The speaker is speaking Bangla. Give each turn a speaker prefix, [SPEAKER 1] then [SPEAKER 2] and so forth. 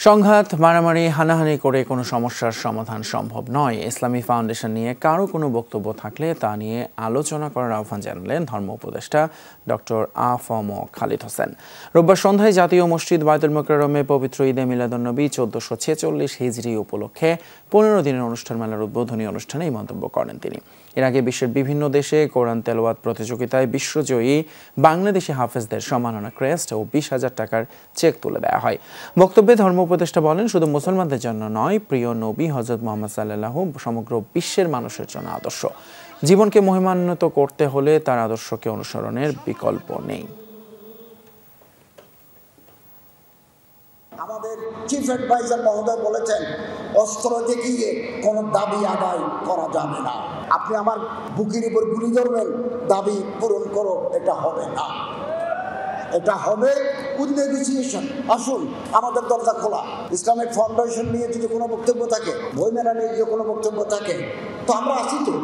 [SPEAKER 1] সংঘাত, মারামারি, হানাহানি করে কোনো সমস্যার সমাধান সম্ভব নয়। ইসলামী ফাউন্ডেশন নিয়ে কারো কোনো বক্তব্য থাকলে তা নিয়ে আলোচনা করার আহ্বান জানালেন ধর্ম উপদেষ্টা ডক্টর আ.ফ.ম. খালিদ হোসেন। রোববার সন্ধ্যায় জাতীয় মসজিদ বায়তুল মোকাররমে পবিত্র ঈদে মিলাদুন্নবী 1446 হিজরি উপলক্ষে 15 দিনের অনুষ্ঠানমালার উদ্বোধনী অনুষ্ঠানে এই মন্তব্য করেন তিনি। এর আগে বিশ্বের বিভিন্ন দেশে কোরআন তেলাওয়াত প্রতিযোগিতায় বিশ্বজয়ী বাংলাদেশি হাফেজদের সম্মাননা ক্রেস্ট ও 20,000 টাকার চেক তুলে দেওয়া হয়। বক্তব্যে ধর্ম উপদেষ্টা বলেন, শুধু মুসলমানদের জন্য নয়, প্রিয় নবী হযরত মুহাম্মদ সাল্লাল্লাহু সমগ্র বিশ্বের মানুষের জন্য আদর্শ। জীবনকে মহিমান্বিত করতে হলে তার আদর্শকে অনুসরণের বিকল্প নেই।
[SPEAKER 2] আমাদের চিফ অ্যাডভাইজার মহোদয় বলেছেন, অস্ত্র দেখিয়ে কোনো দাবি আদায় করা যাবে না। আপনি আমার বুকের উপর গুলি ধরবেন, দাবি পূরণ করো, এটা হবে না। এটা হবে উইথ নেগোসিয়েশন। আসুন, আমাদের দরজা খোলা। ইসলামিক ফাউন্ডেশন নিয়ে যদি কোনো বক্তব্য থাকে, বইমেলা নিয়ে যদি কোনো বক্তব্য থাকে, তো আমরা আছি তো।